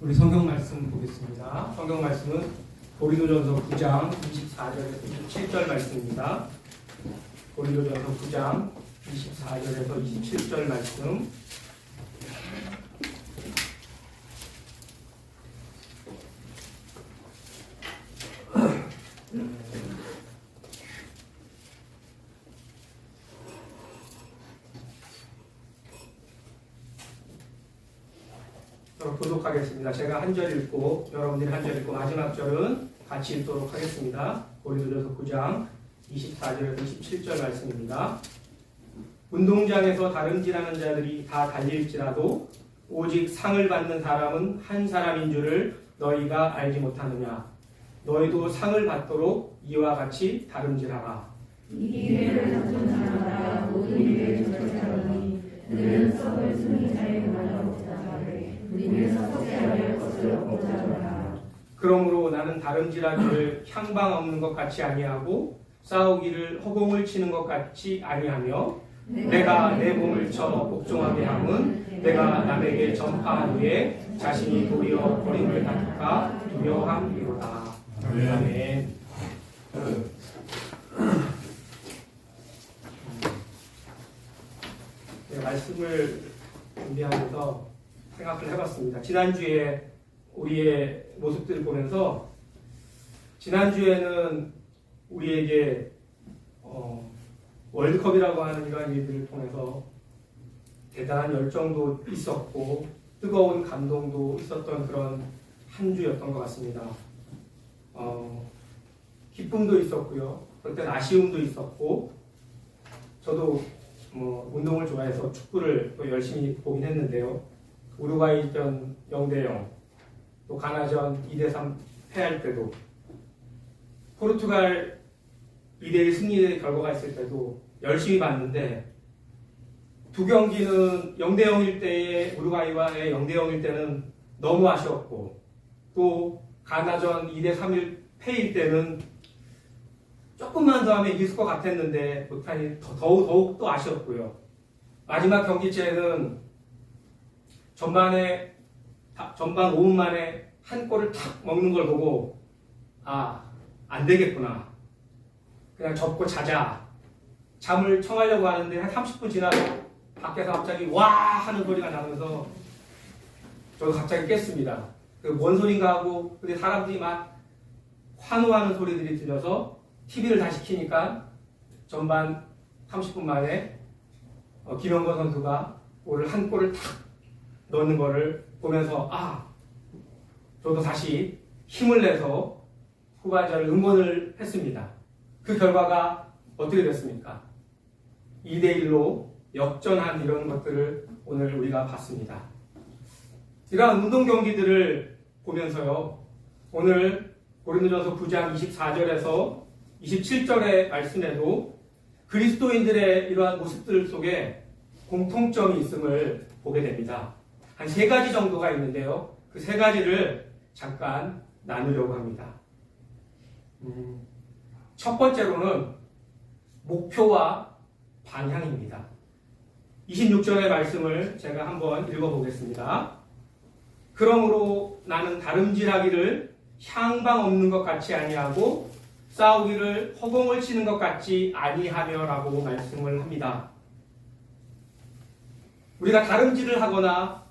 우리 성경 말씀 보겠습니다. 성경 말씀은 고린도전서 9장 24절에서 27절 말씀입니다. 고린도전서 9장 24절에서 27절 말씀. 교독하겠습니다. 제가 한 절 읽고 여러분들이 한 절 읽고 마지막 절은 같이 읽도록 하겠습니다. 고린도전서 9장 24절에서 27절 말씀입니다. 운동장에서 다름질하는 자들이 다 달릴지라도 오직 상을 받는 사람은 한 사람인 줄을 너희가 알지 못하느냐. 너희도 상을 받도록 이와 같이 다름질하라. 이 기회를 잡는 자마다 모든 일을 조절하니 그들은 썩을 승리자의 말을 없다하되 우리는 썩게 것을 얻고자 하라. 그러므로 나는 다름질하기를 향방 없는 것 같이 아니하고 싸우기를 허공을 치는 것 같이 아니하며 내가 내 몸을 쳐 복종하게 함은 내가 남에게 전파한 후에 자신이 도리어 버림을 받을까 두려워함이로다. 아멘. 말씀을 준비하면서 생각을 해봤습니다. 지난주에 우리의 모습들을 보면서 지난주에는 우리에게 월드컵이라고 하는 이러한 일들을 통해서 대단한 열정도 있었고 뜨거운 감동도 있었던 그런 한 주였던 것 같습니다. 기쁨도 있었고요. 그럴 땐 아쉬움도 있었고 저도 운동을 좋아해서 축구를 또 열심히 보긴 했는데요. 우루과이전 0대0, 또 가나전 2대3 패할 때도, 포르투갈 2대1 승리의 결과가 있을 때도 열심히 봤는데, 두 경기는 0대0일 때에 우루과이와의 0대0일 때는 너무 아쉬웠고, 또 가나전 2대3 패일 때는 조금만 더 하면 이겼을 것 같았는데 못하니 더욱 또 아쉬웠고요. 마지막 경기째는 전반 5분 만에 한 골을 탁 먹는 걸 보고 안 되겠구나. 그냥 접고 자자. 잠을 청하려고 하는데 한 30분 지나서 밖에서 갑자기 와 하는 소리가 나면서 저도 갑자기 깼습니다. 뭔 소린가 하고 근데 사람들이 막 환호하는 소리들이 들려서 TV를 다시 켜니까 전반 30분 만에 김영건 선수가 한 골을 탁 넣는 거를 보면서 저도 다시 힘을 내서 후반전을 응원을 했습니다. 그 결과가 어떻게 됐습니까? 2대1로 역전한 이런 것들을 오늘 우리가 봤습니다. 이러한 운동 경기들을 보면서요. 오늘 고린도전서 9장 24절에서 27절의 말씀에도 그리스도인들의 이러한 모습들 속에 공통점이 있음을 보게 됩니다. 한 3가지 정도가 있는데요. 그 3가지를 잠깐 나누려고 합니다. 첫 번째로는 목표와 방향입니다. 26절의 말씀을 제가 한번 읽어보겠습니다. 그러므로 나는 다름질하기를 향방 없는 것 같이 아니하고 싸우기를 허공을 치는 것 같이 아니하며 라고 말씀을 합니다. 우리가 다름질을 하거나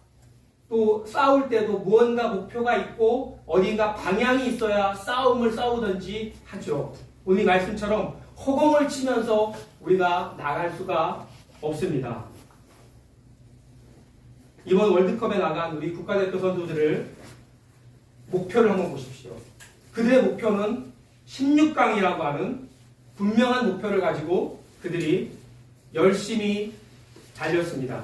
또 싸울 때도 무언가 목표가 있고 어딘가 방향이 있어야 싸움을 싸우든지 하죠. 오늘 말씀처럼 허공을 치면서 우리가 나갈 수가 없습니다. 이번 월드컵에 나간 우리 국가대표 선수들을 목표를 한번 보십시오. 그들의 목표는 16강이라고 하는 분명한 목표를 가지고 그들이 열심히 달렸습니다.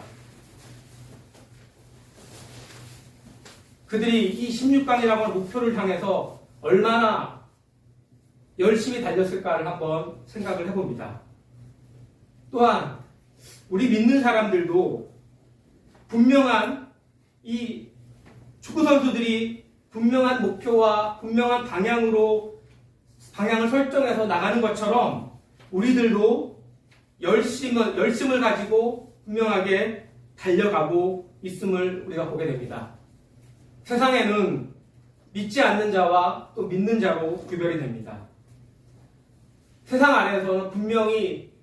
그들이 이 16강이라고 하는 목표를 향해서 얼마나 열심히 달렸을까를 한번 생각을 해봅니다. 또한 우리 믿는 사람들도 분명한 이 축구 선수들이 분명한 목표와 분명한 방향을 설정해서 나가는 것처럼 우리들도 열심을 가지고 분명하게 달려가고 있음을 우리가 보게 됩니다. 세상에는 믿지 않는 자와 또 믿는 자로 구별이 됩니다. 세상 안에서는 분명히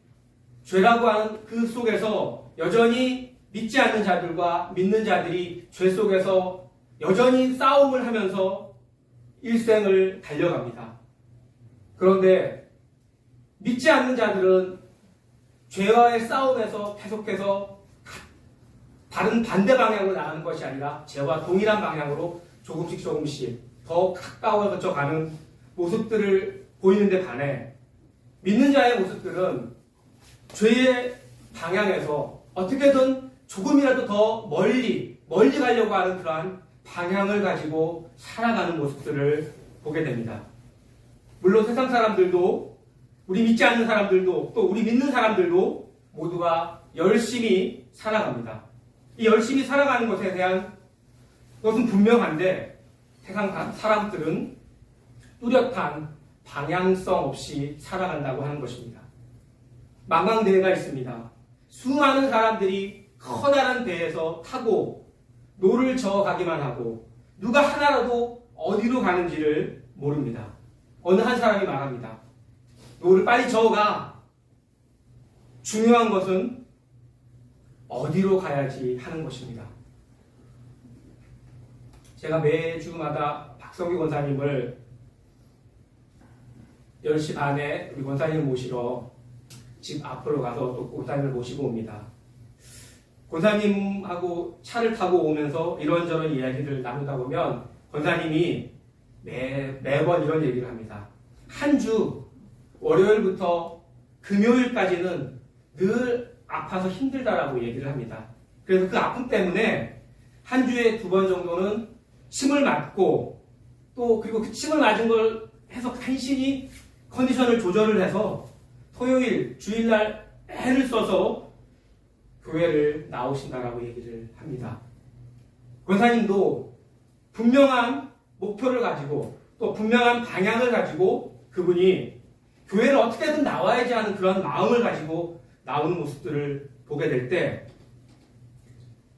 죄라고 하는 그 속에서 여전히 믿지 않는 자들과 믿는 자들이 죄 속에서 여전히 싸움을 하면서 일생을 달려갑니다. 그런데 믿지 않는 자들은 죄와의 싸움에서 계속해서 다른 반대 방향으로 나가는 것이 아니라 죄와 동일한 방향으로 조금씩 더 가까워져 가는 모습들을 보이는데 반해 믿는 자의 모습들은 죄의 방향에서 어떻게든 조금이라도 더 멀리 가려고 하는 그러한 방향을 가지고 살아가는 모습들을 보게 됩니다. 물론 세상 사람들도 우리 믿지 않는 사람들도 또 우리 믿는 사람들도 모두가 열심히 살아갑니다. 이 열심히 살아가는 것에 대한 것은 분명한데 세상 사람들은 뚜렷한 방향성 없이 살아간다고 하는 것입니다. 망망대해가 있습니다. 수많은 사람들이 커다란 배에서 타고 노를 저어가기만 하고 누가 하나라도 어디로 가는지를 모릅니다. 어느 한 사람이 말합니다. 노를 빨리 저어가. 중요한 것은 어디로 가야지 하는 것입니다. 제가 매주마다 박성규 권사님을 10시 반에 우리 권사님을 모시러 집 앞으로 가서 또 권사님을 모시고 옵니다. 권사님하고 차를 타고 오면서 이런저런 이야기를 나누다 보면 권사님이 매번 이런 얘기를 합니다. 한 주 월요일부터 금요일까지는 늘 아파서 힘들다라고 얘기를 합니다. 그래서 그 아픔 때문에 한 주에 2번 정도는 침을 맞고 또 그리고 그 침을 맞은 걸 해서 간신히 컨디션을 조절을 해서 토요일, 주일날 애를 써서 교회를 나오신다라고 얘기를 합니다. 권사님도 분명한 목표를 가지고 또 분명한 방향을 가지고 그분이 교회를 어떻게든 나와야지 하는 그런 마음을 가지고 나오는 모습들을 보게 될 때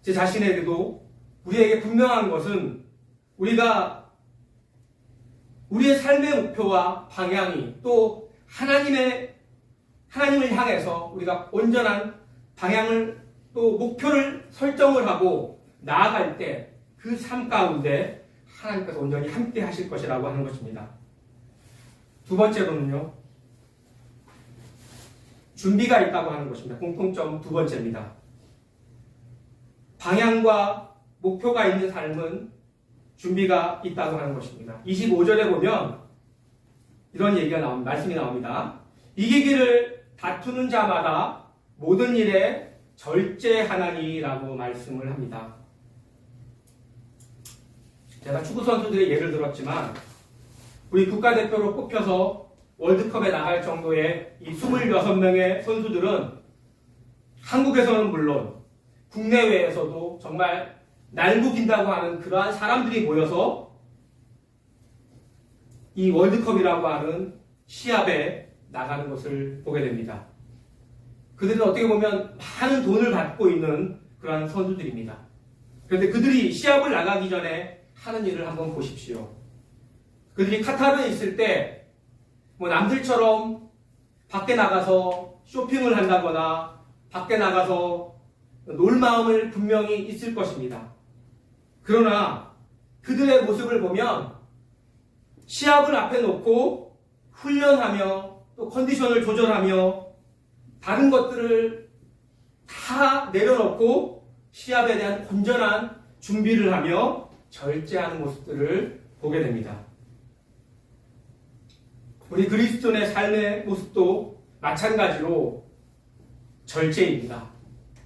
제 자신에게도 우리에게 분명한 것은 우리가 우리의 삶의 목표와 방향이 또 하나님을 향해서 우리가 온전한 방향을 또 목표를 설정을 하고 나아갈 때 그 삶 가운데 하나님께서 온전히 함께 하실 것이라고 하는 것입니다. 두 번째로는요. 준비가 있다고 하는 것입니다. 공통점 두 번째입니다. 방향과 목표가 있는 삶은 준비가 있다고 하는 것입니다. 25절에 보면 이런 얘기가 나옵니다. 말씀이 나옵니다. 이기기를 다투는 자마다 모든 일에 절제하나니라고 말씀을 합니다. 제가 축구 선수들의 예를 들었지만 우리 국가대표로 뽑혀서 월드컵에 나갈 정도의 이 26명의 선수들은 한국에서는 물론 국내외에서도 정말 날고긴다고 하는 그러한 사람들이 모여서 이 월드컵이라고 하는 시합에 나가는 것을 보게 됩니다. 그들은 어떻게 보면 많은 돈을 받고 있는 그러한 선수들입니다. 그런데 그들이 시합을 나가기 전에 하는 일을 한번 보십시오. 그들이 카타르에 있을 때 뭐 남들처럼 밖에 나가서 쇼핑을 한다거나 밖에 나가서 놀 마음을 분명히 있을 것입니다. 그러나 그들의 모습을 보면 시합을 앞에 놓고 훈련하며 또 컨디션을 조절하며 다른 것들을 다 내려놓고 시합에 대한 온전한 준비를 하며 절제하는 모습들을 보게 됩니다. 우리 그리스도인의 삶의 모습도 마찬가지로 절제입니다.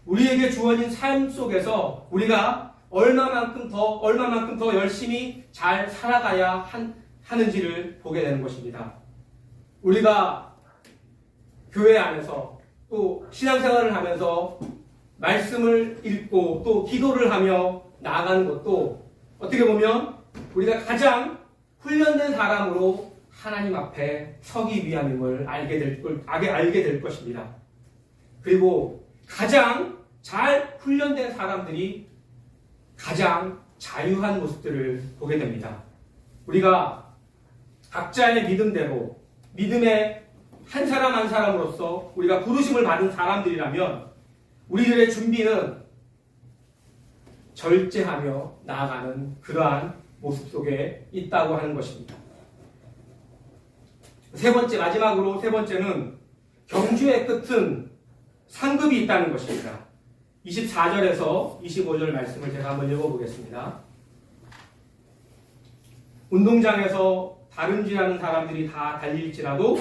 우리에게 주어진 삶 속에서 우리가 얼마만큼 더 열심히 잘 살아가야 하는지를 보게 되는 것입니다. 우리가 교회 안에서 또 신앙생활을 하면서 말씀을 읽고 또 기도를 하며 나아가는 것도 어떻게 보면 우리가 가장 훈련된 사람으로 하나님 앞에 서기 위함임을 알게 될 것입니다. 그리고 가장 잘 훈련된 사람들이 가장 자유한 모습들을 보게 됩니다. 우리가 각자의 믿음대로 믿음의 한 사람 한 사람으로서 우리가 부르심을 받은 사람들이라면 우리들의 준비는 절제하며 나아가는 그러한 모습 속에 있다고 하는 것입니다. 마지막으로 세 번째는 경주의 끝은 상급이 있다는 것입니다. 24절에서 25절 말씀을 제가 한번 읽어보겠습니다. 운동장에서 다름질하는 사람들이 다 달릴지라도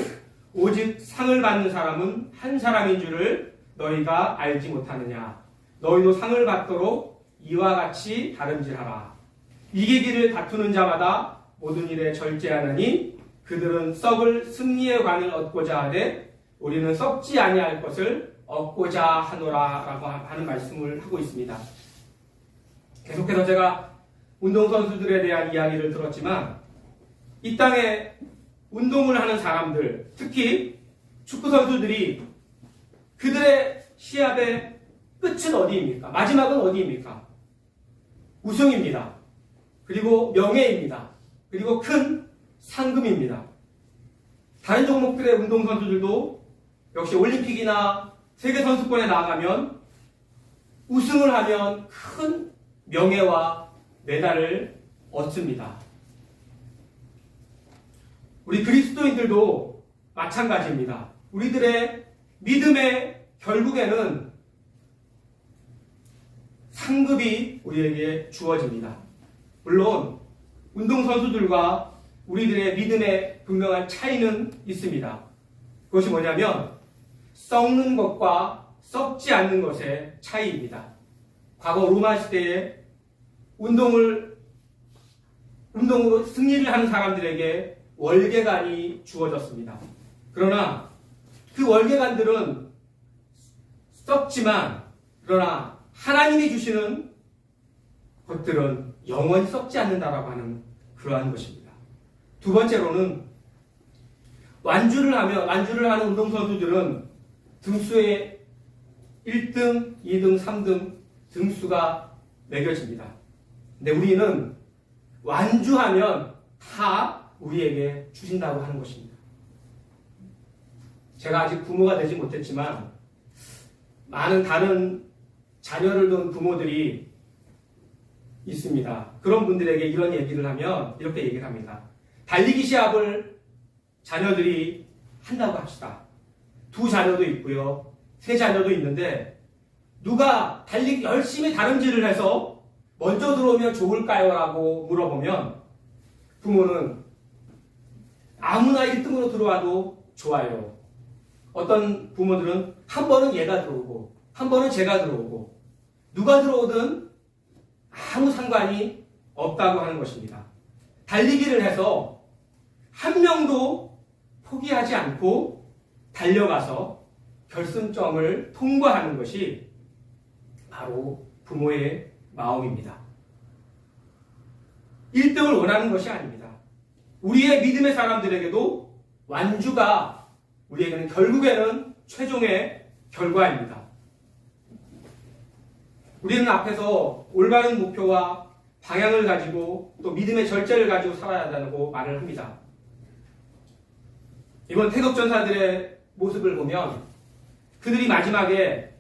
오직 상을 받는 사람은 한 사람인 줄을 너희가 알지 못하느냐. 너희도 상을 받도록 이와 같이 다름질하라. 이기기를 다투는 자마다 모든 일에 절제하느니 그들은 썩을 승리의 관을 얻고자 하되 우리는 썩지 아니할 것을 얻고자 하노라 라고 하는 말씀을 하고 있습니다. 계속해서 제가 운동선수들에 대한 이야기를 들었지만 이 땅에 운동을 하는 사람들, 특히 축구선수들이 그들의 시합의 끝은 어디입니까? 마지막은 어디입니까? 우승입니다. 그리고 명예입니다. 그리고 큰 상금입니다. 다른 종목들의 운동선수들도 역시 올림픽이나 세계선수권에 나가면 우승을 하면 큰 명예와 메달을 얻습니다. 우리 그리스도인들도 마찬가지입니다. 우리들의 믿음의 결국에는 상급이 우리에게 주어집니다. 물론 운동선수들과 우리들의 믿음의 분명한 차이는 있습니다. 그것이 뭐냐면 썩는 것과 썩지 않는 것의 차이입니다. 과거 로마 시대에 운동으로 승리를 하는 사람들에게 월계관이 주어졌습니다. 그러나 그 월계관들은 썩지만 그러나 하나님이 주시는 것들은 영원히 썩지 않는다라고 하는 그러한 것입니다. 두 번째로는 완주를 하는 운동선수들은 등수의 1등, 2등, 3등 등수가 매겨집니다. 근데 우리는 완주하면 다 우리에게 주신다고 하는 것입니다. 제가 아직 부모가 되지 못했지만 많은 다른 자녀를 둔 부모들이 있습니다. 그런 분들에게 이런 얘기를 하면 이렇게 얘기를 합니다. 달리기 시합을 자녀들이 한다고 합시다. 2자녀도 있고요. 3자녀도 있는데 누가 열심히 다름질을 해서 먼저 들어오면 좋을까요? 라고 물어보면 부모는 아무나 1등으로 들어와도 좋아요. 어떤 부모들은 한 번은 얘가 들어오고 한 번은 제가 들어오고 누가 들어오든 아무 상관이 없다고 하는 것입니다. 달리기를 해서 한 명도 포기하지 않고 달려가서 결승점을 통과하는 것이 바로 부모의 마음입니다. 1등을 원하는 것이 아닙니다. 우리의 믿음의 사람들에게도 완주가 우리에게는 결국에는 최종의 결과입니다. 우리는 앞에서 올바른 목표와 방향을 가지고 또 믿음의 절제를 가지고 살아야 한다고 말을 합니다. 이번 태극전사들의 모습을 보면 그들이 마지막에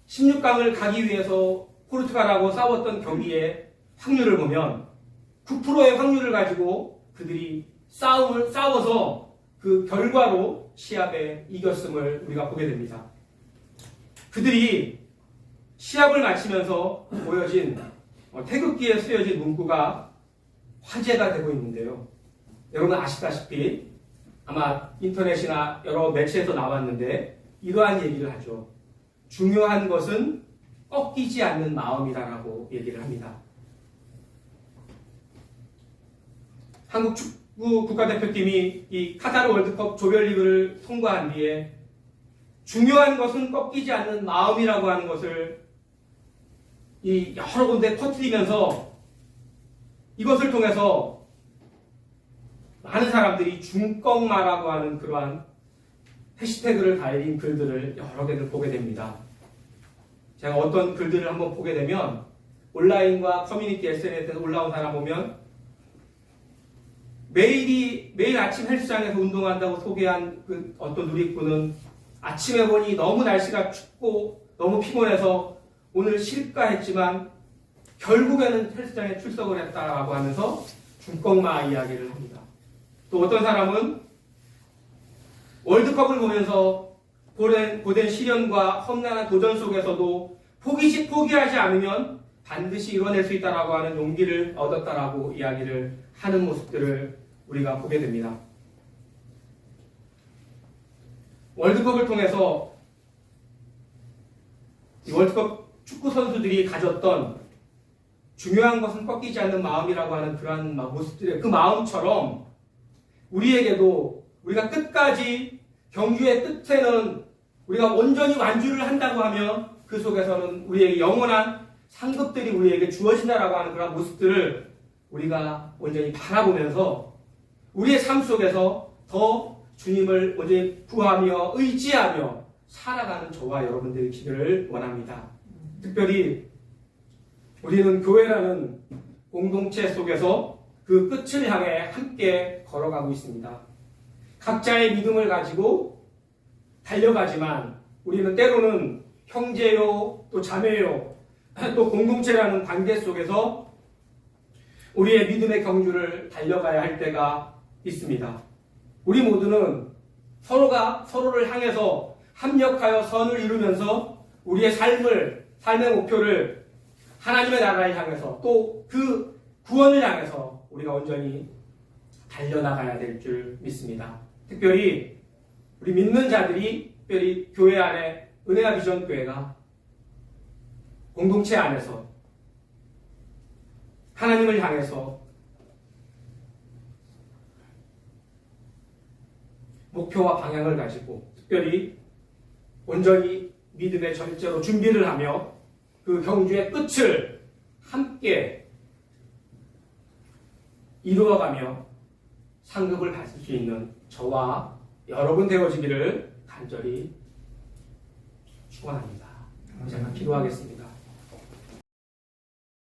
16강을 가기 위해서 포르투갈하고 싸웠던 경기의 확률을 보면 9%의 확률을 가지고 그들이 싸워서 그 결과로 시합에 이겼음을 우리가 보게 됩니다. 그들이 시합을 마치면서 보여진 태극기에 쓰여진 문구가 화제가 되고 있는데요. 여러분 아시다시피 아마 인터넷이나 여러 매체에서 나왔는데 이러한 얘기를 하죠. 중요한 것은 꺾이지 않는 마음이다라고 얘기를 합니다. 한국 축구 국가대표팀이 이 카타르 월드컵 조별리그를 통과한 뒤에 중요한 것은 꺾이지 않는 마음이라고 하는 것을 이 여러 군데 퍼뜨리면서 이것을 통해서 많은 사람들이 중꺾마라고 하는 그러한 해시태그를 달린 글들을 여러 개를 보게 됩니다. 제가 어떤 글들을 한번 보게 되면 온라인과 커뮤니티 SNS에 올라온 사람 보면 매일 아침 헬스장에서 운동한다고 소개한 그 어떤 누리꾼은 아침에 보니 너무 날씨가 춥고 너무 피곤해서 오늘 쉴까 했지만 결국에는 헬스장에 출석을 했다라고 하면서 중꺾마 이야기를 합니다. 또 어떤 사람은 월드컵을 보면서 고된 시련과 험난한 도전 속에서도 포기하지 않으면 반드시 이뤄낼 수 있다라고 하는 용기를 얻었다라고 이야기를 하는 모습들을 우리가 보게 됩니다. 월드컵을 통해서 이 월드컵 축구 선수들이 가졌던 중요한 것은 꺾이지 않는 마음이라고 하는 그러한 모습들의 그 마음처럼 우리에게도 우리가 끝까지 경주의 끝에는 우리가 온전히 완주를 한다고 하면 그 속에서는 우리에게 영원한 상급들이 우리에게 주어진다라고 하는 그런 모습들을 우리가 온전히 바라보면서 우리의 삶 속에서 더 주님을 온전히 구하며 의지하며 살아가는 저와 여러분들이 되기를 원합니다. 특별히 우리는 교회라는 공동체 속에서 그 끝을 향해 함께 걸어가고 있습니다. 각자의 믿음을 가지고 달려가지만 우리는 때로는 형제요 또 자매요 또 공동체라는 관계 속에서 우리의 믿음의 경주를 달려가야 할 때가 있습니다. 우리 모두는 서로가 서로를 향해서 합력하여 선을 이루면서 우리의 삶의 목표를 하나님의 나라를 향해서 또 그 구원을 향해서 우리가 온전히 달려나가야 될 줄 믿습니다. 특별히 우리 믿는 자들이 특별히 교회 안에 은혜와 비전 교회가 공동체 안에서 하나님을 향해서 목표와 방향을 가지고 특별히 온전히 믿음의 전제로 준비를 하며 그 경주의 끝을 함께 이루어가며 상급을 받을 수 있는 저와 여러분 되어지기를 간절히 축원합니다. 제가 기도하겠습니다.